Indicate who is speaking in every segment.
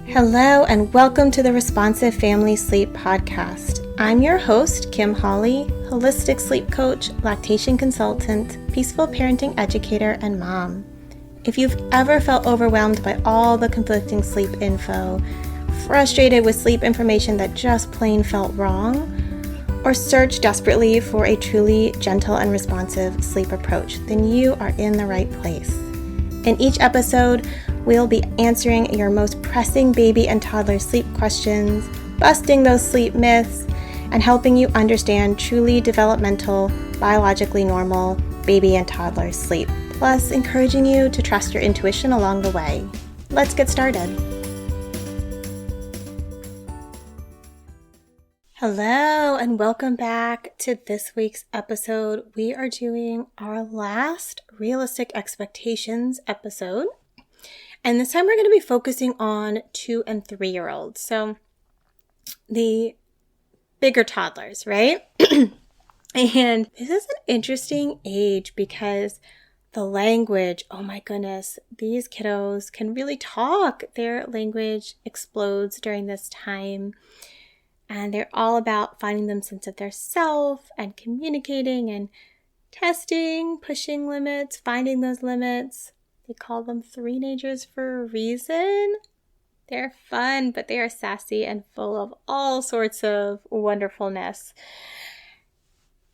Speaker 1: Hello and welcome to the Responsive Family Sleep Podcast. I'm your host, Kim Hawley, holistic sleep coach, lactation consultant, peaceful parenting educator, and mom. If you've ever felt overwhelmed by all the conflicting sleep info, frustrated with sleep information that just plain felt wrong, or search desperately for a truly gentle and responsive sleep approach, then you are in the right place. In each episode, we'll be answering your most pressing baby and toddler sleep questions, busting those sleep myths, and helping you understand truly developmental, biologically normal baby and toddler sleep, plus encouraging you to trust your intuition along the way. Let's get started. Hello and welcome back to this week's episode. We are doing our last realistic expectations episode. And this time we're going to be focusing on 2 and 3-year-olds. So the bigger toddlers, right? And this is an interesting age because the language, oh my goodness, these kiddos can really talk. Their language explodes during this time. And they're all about finding them sense of their self and communicating and testing, pushing limits, finding those limits. They call them three-nagers for a reason. They're fun, but they are sassy and full of all sorts of wonderfulness.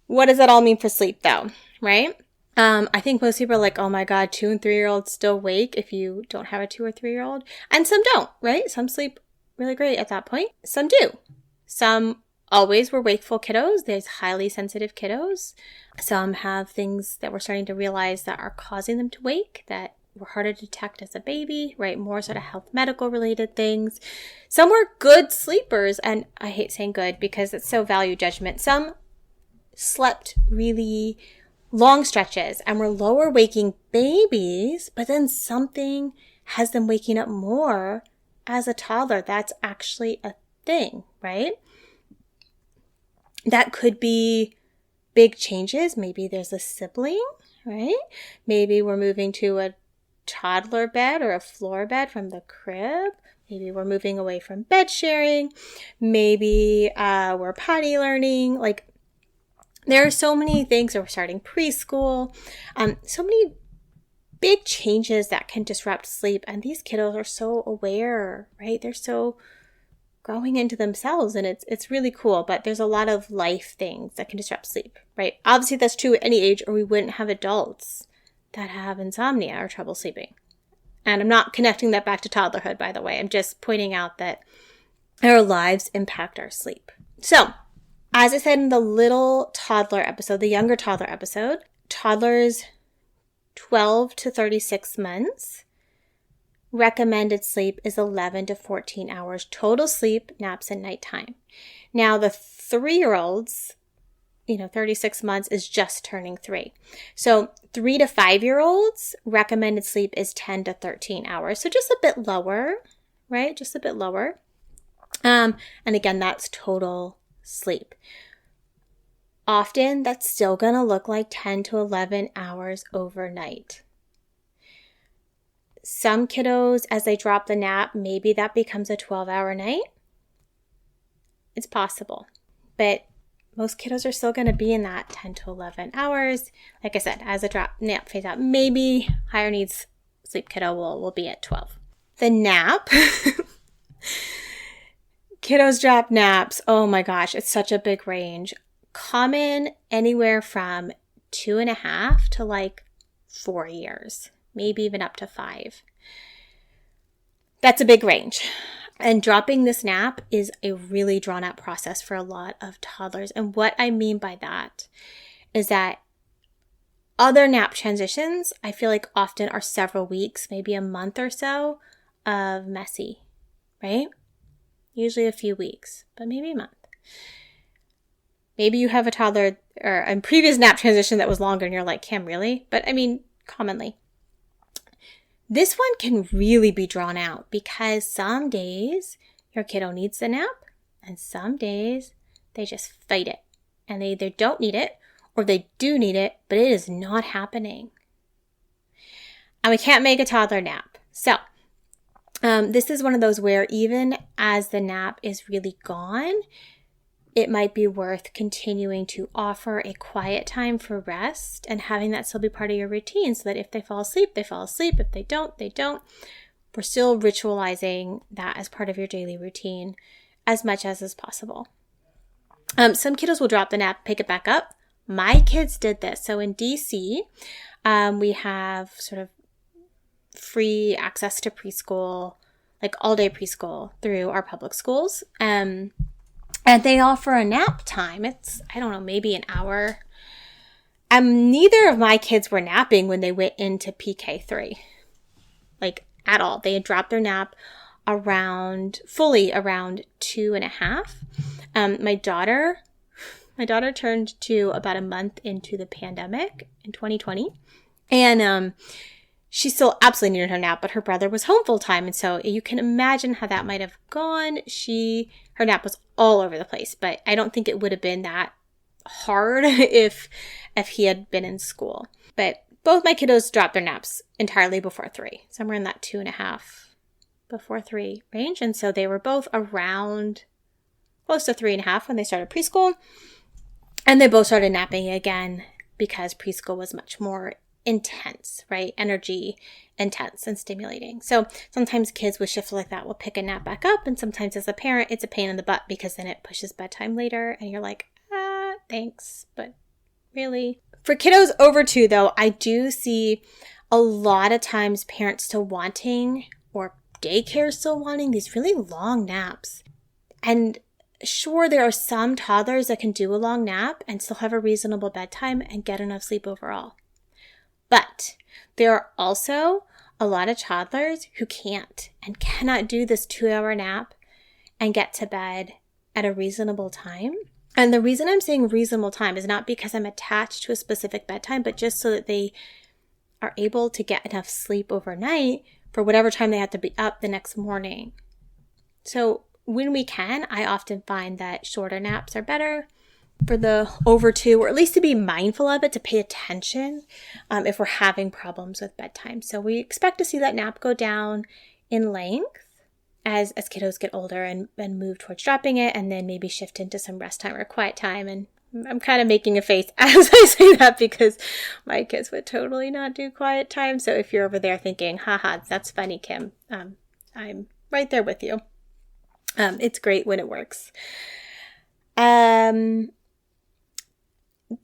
Speaker 1: What does that all mean for sleep, though, right? I think most people are like, oh my God, 2 and 3-year-olds still wake if you don't have a 2 or 3-year-old. And some don't, right? Some sleep really great at that point. Some do. Some always were wakeful kiddos. There's highly sensitive kiddos. Some have things that we're starting to realize that are causing them to wake that were harder to detect as a baby, right? More sort of health medical related things. Some were good sleepers, and I hate saying good because it's so value judgment. Some slept really long stretches and were lower waking babies, but then something has them waking up more as a toddler. That's actually a thing, right? That could be big changes. Maybe there's a sibling, right? Maybe we're moving to a toddler bed or a floor bed from the crib. Maybe we're moving away from bed sharing. Maybe we're potty learning. Like, there are so many things. Or we're starting preschool. So many big changes that can disrupt sleep. And these kiddos are so aware, right? They're so growing into themselves, and it's really cool. But there's a lot of life things that can disrupt sleep, right? Obviously, that's true at any age, or we wouldn't have adults that have insomnia or trouble sleeping. And I'm not connecting that back to toddlerhood, by the way. I'm just pointing out that our lives impact our sleep. So, as I said in the little toddler episode, the younger toddler episode, toddlers 12 to 36 months, recommended sleep is 11 to 14 hours total sleep, naps, and nighttime. Now, the 3-year-olds, 36 months is just turning 3. So 3 to 5-year-olds, recommended sleep is 10 to 13 hours. So just a bit lower, right? Just a bit lower. And again, that's total sleep. Often, that's still going to look like 10 to 11 hours overnight. Some kiddos, as they drop the nap, maybe that becomes a 12-hour night. It's possible. But most kiddos are still going to be in that 10 to 11 hours. Like I said, as a nap phase out, maybe higher needs sleep kiddo will be at 12. The nap. Kiddos drop naps. Oh my gosh, it's such a big range. Common anywhere from 2.5 to like 4 years. Maybe even up to 5. That's a big range. And dropping this nap is a really drawn out process for a lot of toddlers. And what I mean by that is that other nap transitions, I feel like often are several weeks, maybe a month or so of messy, right? Usually a few weeks, but maybe a month. Maybe you have a toddler or a previous nap transition that was longer and you're like, Kim, really? But I mean, commonly. This one can really be drawn out because some days your kiddo needs the nap and some days they just fight it and they either don't need it or they do need it, but it is not happening. And we can't make a toddler nap. So This is one of those where even as the nap is really gone, it might be worth continuing to offer a quiet time for rest and having that still be part of your routine so that if they fall asleep, they fall asleep. If they don't, they don't. We're still ritualizing that as part of your daily routine as much as is possible. Some kiddos will drop the nap, pick it back up. My kids did this. So in DC, we have sort of free access to preschool, like all-day preschool through our public schools. And they offer a nap time. It's, I don't know, maybe an hour. Neither of my kids were napping when they went into PK3, like at all. They had dropped their nap fully around 2.5. My daughter turned 2 about a month into the pandemic in 2020. And she still absolutely needed her nap, but her brother was home full time. And so you can imagine how that might have gone. Her nap was all over the place, but I don't think it would have been that hard if he had been in school. But both my kiddos dropped their naps entirely before 3, somewhere in that 2.5 before 3 range. And so they were both around close to 3.5 when they started preschool. And they both started napping again because preschool was much more intense, right? Energy intense and stimulating. So sometimes kids with shifts like that will pick a nap back up. And sometimes as a parent, it's a pain in the butt because then it pushes bedtime later and you're like, thanks, but really. For kiddos over 2 though, I do see a lot of times parents still wanting, or daycare still wanting, these really long naps. And sure, there are some toddlers that can do a long nap and still have a reasonable bedtime and get enough sleep overall. But there are also a lot of toddlers who can't and cannot do this 2-hour nap and get to bed at a reasonable time. And the reason I'm saying reasonable time is not because I'm attached to a specific bedtime, but just so that they are able to get enough sleep overnight for whatever time they have to be up the next morning. So when we can, I often find that shorter naps are better for the over 2, or at least to be mindful of it, to pay attention if we're having problems with bedtime. So we expect to see that nap go down in length as kiddos get older and move towards dropping it, and then maybe shift into some rest time or quiet time. And I'm kind of making a face as I say that because my kids would totally not do quiet time. So if you're over there thinking, haha, that's funny, Kim, I'm right there with you. It's great when it works.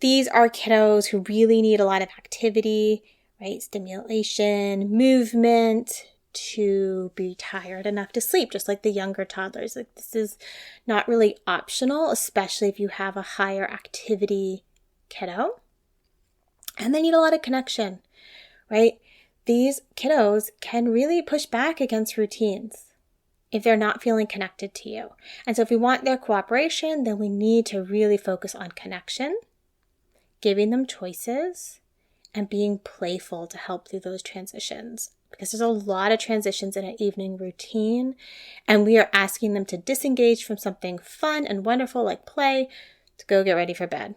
Speaker 1: These are kiddos who really need a lot of activity, right? Stimulation, movement to be tired enough to sleep, just like the younger toddlers. Like, this is not really optional, especially if you have a higher activity kiddo. And they need a lot of connection, right? These kiddos can really push back against routines if they're not feeling connected to you. And so if we want their cooperation, then we need to really focus on connection, giving them choices, and being playful to help through those transitions. Because there's a lot of transitions in an evening routine, and we are asking them to disengage from something fun and wonderful like play to go get ready for bed.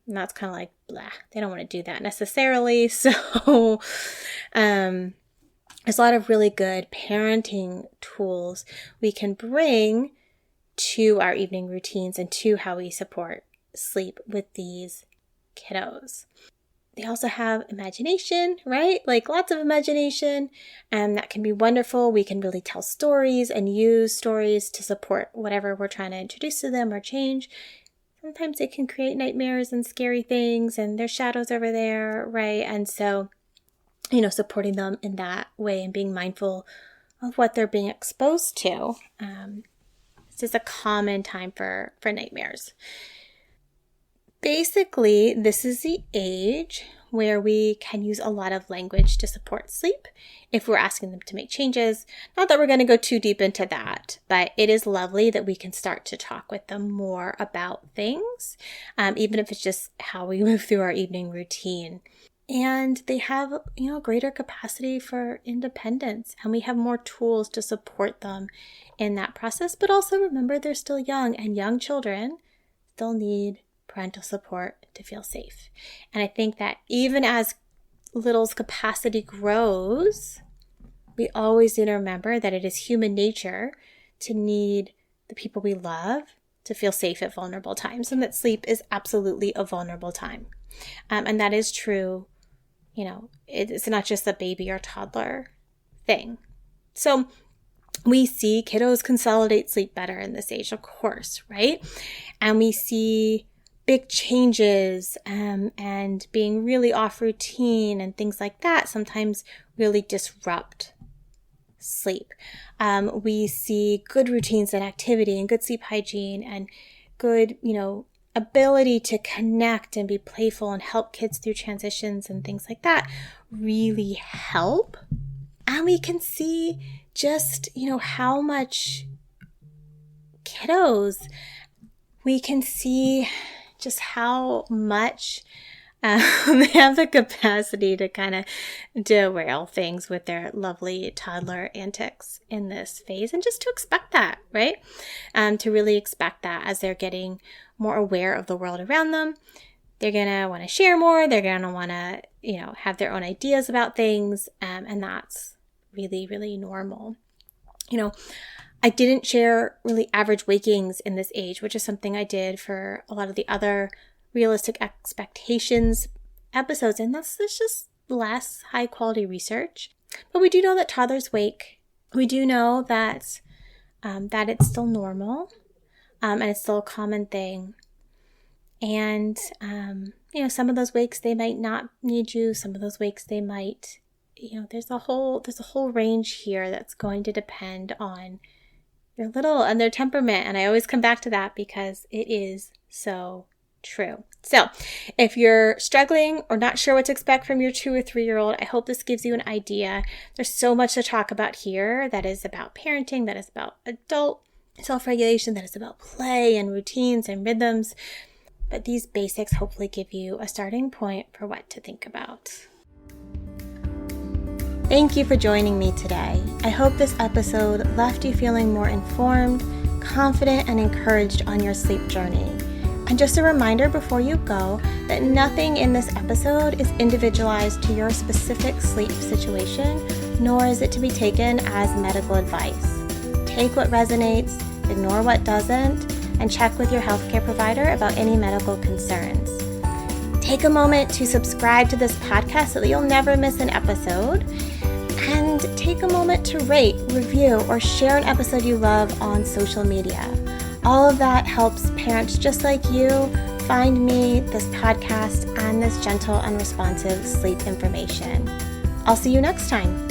Speaker 1: And that's kind of like, blah, they don't want to do that necessarily. So there's a lot of really good parenting tools we can bring to our evening routines and to how we support sleep with these kiddos. They also have imagination, right? Like lots of imagination, and that can be wonderful. We can really tell stories and use stories to support whatever we're trying to introduce to them or change. Sometimes they can create nightmares and scary things, and there's shadows over there, right? And so, supporting them in that way and being mindful of what they're being exposed to. This is a common time for nightmares. Basically, this is the age where we can use a lot of language to support sleep if we're asking them to make changes. Not that we're going to go too deep into that, but it is lovely that we can start to talk with them more about things, even if it's just how we move through our evening routine. And they have, greater capacity for independence, and we have more tools to support them in that process. But also remember, they're still young, and young children still need parental support to feel safe. And I think that even as little's capacity grows, we always need to remember that it is human nature to need the people we love to feel safe at vulnerable times, and that sleep is absolutely a vulnerable time. And that is true, it's not just a baby or toddler thing. So we see kiddos consolidate sleep better in this age, of course, right? And we see big changes and being really off routine and things like that sometimes really disrupt sleep. We see good routines and activity and good sleep hygiene and good, ability to connect and be playful and help kids through transitions and things like that really help. And we can see just, how much kiddos, we can see just how much they have the capacity to kind of derail things with their lovely toddler antics in this phase, and just to expect that, right? To really expect that as they're getting more aware of the world around them. They're going to want to share more. They're going to want to, have their own ideas about things. And that's really, really normal. I didn't share really average wakings in this age, which is something I did for a lot of the other realistic expectations episodes, and there's just less high quality research. But we do know that toddlers wake. We do know that that it's still normal, and it's still a common thing. And some of those wakes they might not need you. Some of those wakes they might. There's a whole range here that's going to depend on your little and their temperament. And I always come back to that because it is so true. So if you're struggling or not sure what to expect from your 2 or 3-year-old, I hope this gives you an idea. There's so much to talk about here that is about parenting, that is about adult self-regulation, that is about play and routines and rhythms. But these basics hopefully give you a starting point for what to think about. Thank you for joining me today. I hope this episode left you feeling more informed, confident, and encouraged on your sleep journey. And just a reminder before you go that nothing in this episode is individualized to your specific sleep situation, nor is it to be taken as medical advice. Take what resonates, ignore what doesn't, and check with your healthcare provider about any medical concerns. Take a moment to subscribe to this podcast so that you'll never miss an episode. And take a moment to rate, review, or share an episode you love on social media. All of that helps parents just like you find me, this podcast, and this gentle and responsive sleep information. I'll see you next time.